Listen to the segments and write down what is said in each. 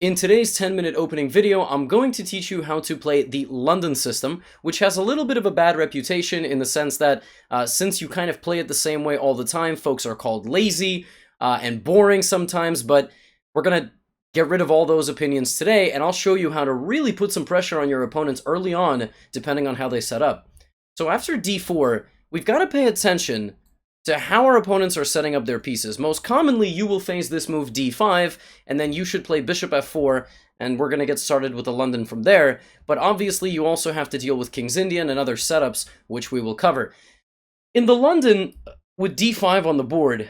In today's 10-minute opening video, I'm going to teach you how to play the London system, which has a little bit of a bad reputation in the sense that since you kind of play it the same way all the time, folks are called lazy and boring sometimes, but we're going to get rid of all those opinions today, and I'll show you how to really put some pressure on your opponents early on, depending on how they set up. So after d4, we've got to pay attention to how our opponents are setting up their pieces. Most commonly, you will face this move d5, and then you should play bishop f4, and we're going to get started with the London from there. But obviously, you also have to deal with King's Indian and other setups, which we will cover. In the London, with d5 on the board,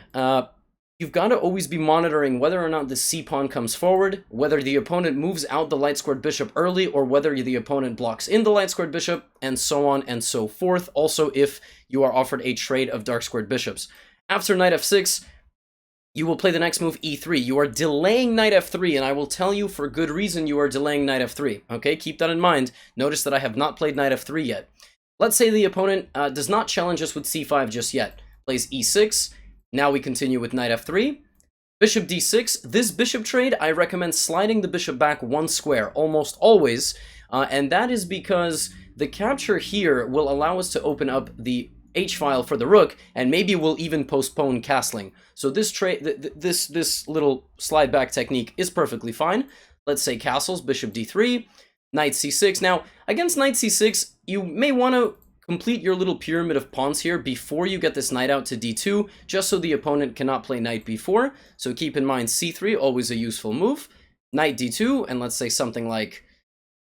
you've got to always be monitoring whether or not the c-pawn comes forward, whether the opponent moves out the light-squared bishop early, or whether the opponent blocks in the light-squared bishop, and so on and so forth. Also, if you are offered a trade of dark-squared bishops. After knight f6, you will play the next move e3. You are delaying knight f3, and I will tell you for good reason you are delaying knight f3. Okay, keep that in mind. Notice that I have not played knight f3 yet. Let's say the opponent does not challenge us with c5 just yet. Plays e6. Now we continue with knight f3, bishop d6. This bishop trade, I recommend sliding the bishop back one square, almost always, and that is because the capture here will allow us to open up the h-file for the rook, and maybe we'll even postpone castling. So this trade, this little slide back technique is perfectly fine. Let's say castles, bishop d3, knight c6. Now, against knight c6, you may want to complete your little pyramid of pawns here before you get this knight out to d2, just so the opponent cannot play knight b4. So keep in mind c3, always a useful move. Knight d2, and let's say something like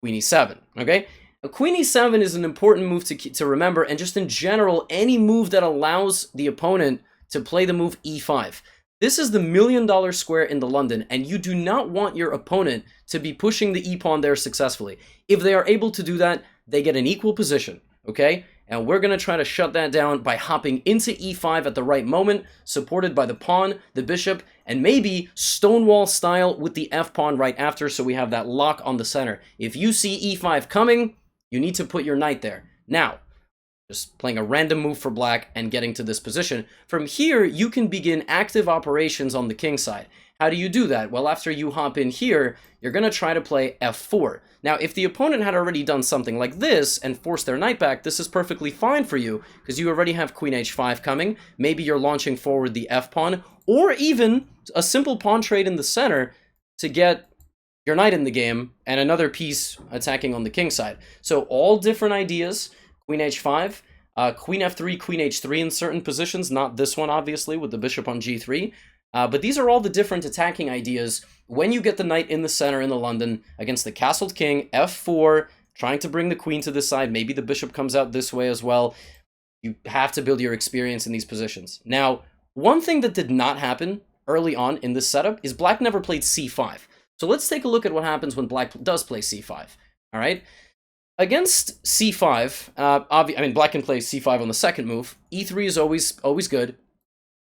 queen e7, okay? A queen e7 is an important move to remember, and just in general, any move that allows the opponent to play the move e5. This is the million-dollar square in the London, and you do not want your opponent to be pushing the e-pawn there successfully. If they are able to do that, they get an equal position, okay? And we're going to try to shut that down by hopping into e5 at the right moment, supported by the pawn, the bishop, and maybe Stonewall style with the f-pawn right after, so we have that lock on the center. If you see e5 coming, you need to put your knight there. Now, just playing a random move for black and getting to this position. From here, you can begin active operations on the king side. How do you do that? Well, after you hop in here, you're going to try to play f4. Now, if the opponent had already done something like this and forced their knight back, this is perfectly fine for you, because you already have queen h5 coming. Maybe you're launching forward the f-pawn, or even a simple pawn trade in the center to get your knight in the game and another piece attacking on the king side. So all different ideas. Queen h5, queen f3, queen h3 in certain positions, not this one, obviously, with the bishop on g3. But these are all the different attacking ideas when you get the knight in the center in the London against the castled king, f4, trying to bring the queen to this side. Maybe the bishop comes out this way as well. You have to build your experience in these positions. Now, one thing that did not happen early on in this setup is black never played c5. So let's take a look at what happens when black does play c5, all right? Against c5, black can play c5 on the second move. e3 is always good.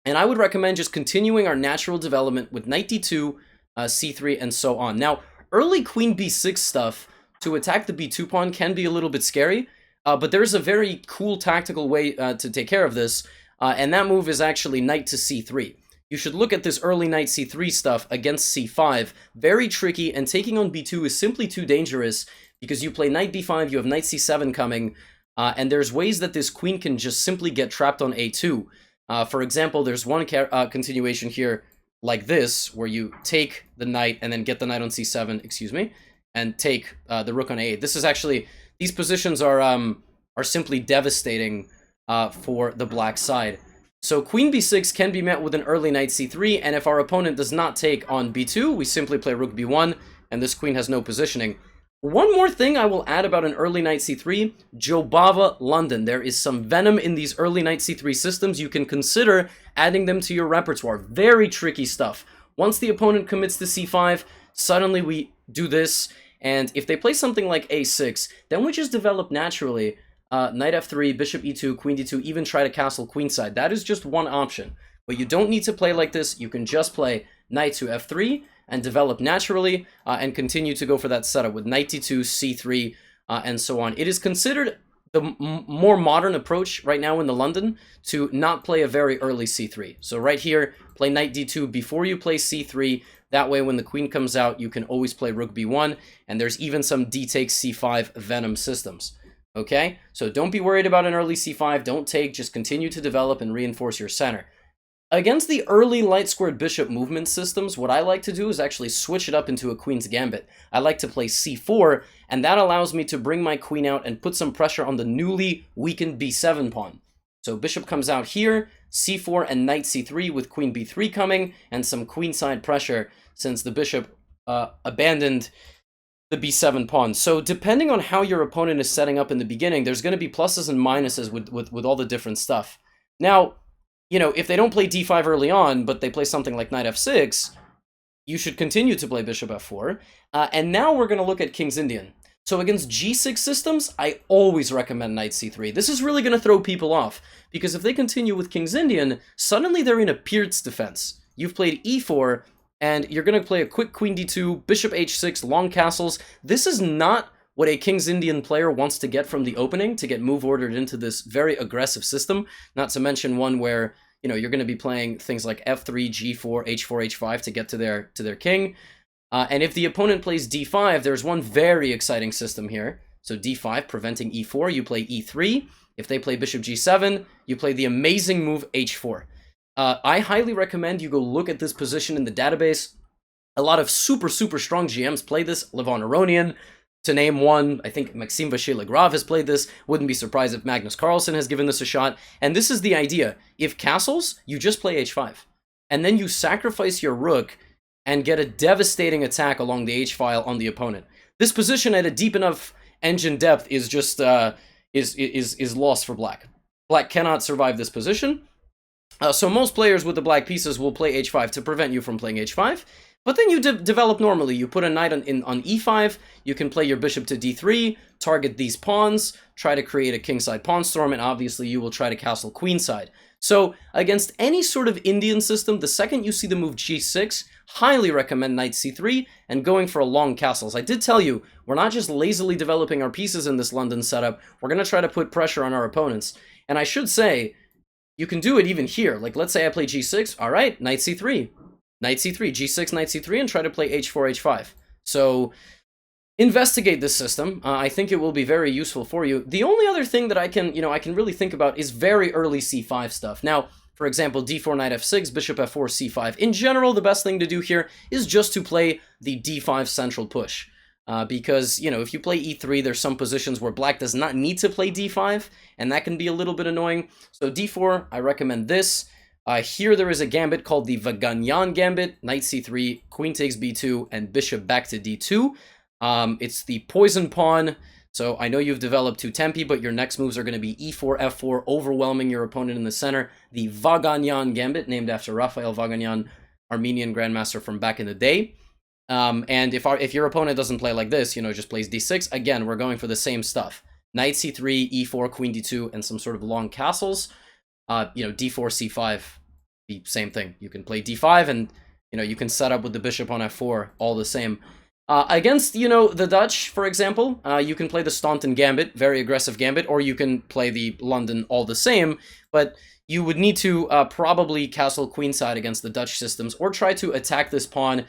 And I would recommend just continuing our natural development with knight d2, c3, and so on. Now, early queen b6 stuff to attack the b2 pawn can be a little bit scary, but there's a very cool tactical way to take care of this, and that move is actually knight to c3. You should look at this early knight c3 stuff against c5. Very tricky, and taking on b2 is simply too dangerous because you play knight b5, you have knight c7 coming, and there's ways that this queen can just simply get trapped on a2. For example, there's one continuation here like this, where you take the knight and then get the knight on c7, and take the rook on a8. This is actually, these positions are simply devastating for the black side. So queen b6 can be met with an early knight c3, and if our opponent does not take on b2, we simply play rook b1, and this queen has no positioning. One more thing I will add about an early knight c3, Jobava London. There is some venom in these early knight c3 systems. You can consider adding them to your repertoire. Very tricky stuff. Once the opponent commits to c5, suddenly we do this, and if they play something like a6, then we just develop naturally knight f3, bishop e2, queen d2, even try to castle queenside. That is just one option. But you don't need to play like this. You can just play knight to f3 and develop naturally and continue to go for that setup with knight d2, c3, and so on. It is considered the more modern approach right now in the London to not play a very early c3. So right here, play knight d2 before you play c3. That way, when the queen comes out, you can always play rook b1, and there's even some d takes c5 venom systems. Okay, so don't be worried about an early c5, don't take, just continue to develop and reinforce your center. Against the early light squared bishop movement systems, what I like to do is actually switch it up into a queen's gambit. I like to play c4, and that allows me to bring my queen out and put some pressure on the newly weakened b7 pawn. So bishop comes out here, c4 and knight c3 with queen b3 coming, and some queenside pressure since the bishop abandoned the b7 pawn. So depending on how your opponent is setting up in the beginning, there's going to be pluses and minuses with all the different stuff. Now, you know, if they don't play d5 early on, but they play something like knight f6, you should continue to play bishop f4. And now we're going to look at King's Indian. So against g6 systems, I always recommend knight c3. This is really going to throw people off, because if they continue with King's Indian, suddenly they're in a Peert's defense. You've played e4, and you're going to play a quick queen d2, bishop h6, long castles. This is not what a King's Indian player wants to get from the opening, to get move ordered into this very aggressive system, not to mention one where, you know, you're going to be playing things like f3, g4, h4, h5 to get to their king. And if the opponent plays d5, there's one very exciting system here. So d5, preventing e4, you play e3. If they play bishop g7, you play the amazing move h4. I highly recommend you go look at this position in the database. A lot of super strong GMs play this. Levon Aronian, to name one. I think Maxime Vachier-Lagrave has played this. Wouldn't be surprised if Magnus Carlsen has given this a shot. And this is the idea. If castles, you just play h5. And then you sacrifice your rook and get a devastating attack along the h-file on the opponent. This position at a deep enough engine depth is just is lost for black. Black cannot survive this position. So most players with the black pieces will play h5 to prevent you from playing h5. But then you develop normally. You put a knight on e5, you can play your bishop to d3, target these pawns, try to create a kingside pawn storm, and obviously you will try to castle queenside. So against any sort of Indian system, the second you see the move g6, highly recommend knight c3 and going for a long castles. I did tell you, we're not just lazily developing our pieces in this London setup, we're going to try to put pressure on our opponents. And I should say, you can do it even here. Like, let's say I play g6, all right, knight c3. Knight c3, g6, knight c3, and try to play h4, h5. So investigate this system. I think it will be very useful for you. The only other thing that I can really think about is very early c5 stuff. Now, for example, d4, knight f6, bishop f4, c5. In general, the best thing to do here is just to play the d5 central push. Because, you know, if you play e3, there's some positions where black does not need to play d5, and that can be a little bit annoying. So d4, I recommend this. Here there is a gambit called the Vog Anyang Gambit, knight c3, queen takes b2, and bishop back to d2. It's the poison pawn, so I know you've developed two tempi, but your next moves are going to be e4, f4, overwhelming your opponent in the center. The Vog Anyang Gambit, named after Raphael Vog Anyang, Armenian grandmaster from back in the day. And if your opponent doesn't play like this, you know, just plays d6, again, we're going for the same stuff. Knight c3, e4, queen d2, and some sort of long castles. You know, d4, c5, the same thing. You can play d5, and, you know, you can set up with the bishop on f4, all the same. Against, you know, the Dutch, for example, you can play the Staunton Gambit, very aggressive gambit, or you can play the London all the same, but you would need to probably castle queenside against the Dutch systems, or try to attack this pawn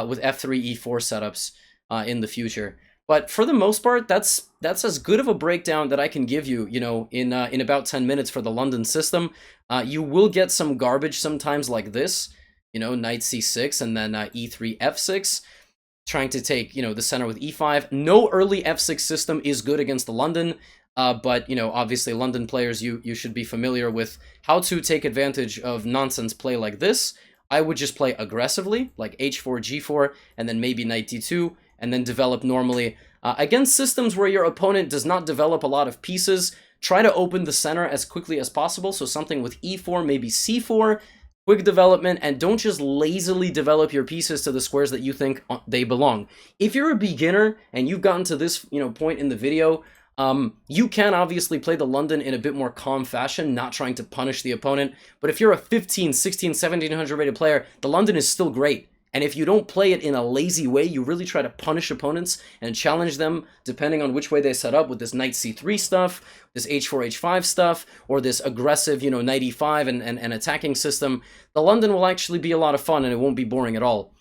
with f3, e4 setups in the future. But for the most part, that's as good of a breakdown that I can give you, you know, in about 10 minutes for the London system. You will get some garbage sometimes like this, you know, knight c6 and then e3, f6, trying to take, you know, the center with e5. No early f6 system is good against the London, but, you know, obviously London players, you should be familiar with how to take advantage of nonsense play like this. I would just play aggressively, like h4, g4, and then maybe knight d2, and then develop normally. Against systems where your opponent does not develop a lot of pieces, try to open the center as quickly as possible, so something with e4, maybe c4, quick development, and don't just lazily develop your pieces to the squares that you think they belong. If you're a beginner and you've gotten to this, you know, point in the video, you can obviously play the London in a bit more calm fashion, not trying to punish the opponent, but if you're a 15, 16, 1700 rated player, the London is still great. And if you don't play it in a lazy way, you really try to punish opponents and challenge them depending on which way they set up with this knight c3 stuff, this h4, h5 stuff, or this aggressive, you know, knight e5 and attacking system, the London will actually be a lot of fun and it won't be boring at all.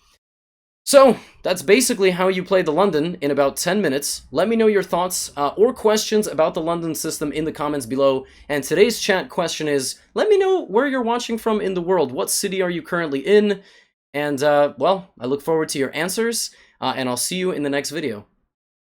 So, that's basically how you play the London in about 10 minutes. Let me know your thoughts or questions about the London system in the comments below. And today's chat question is, let me know where you're watching from in the world. What city are you currently in? And, well, I look forward to your answers, and I'll see you in the next video.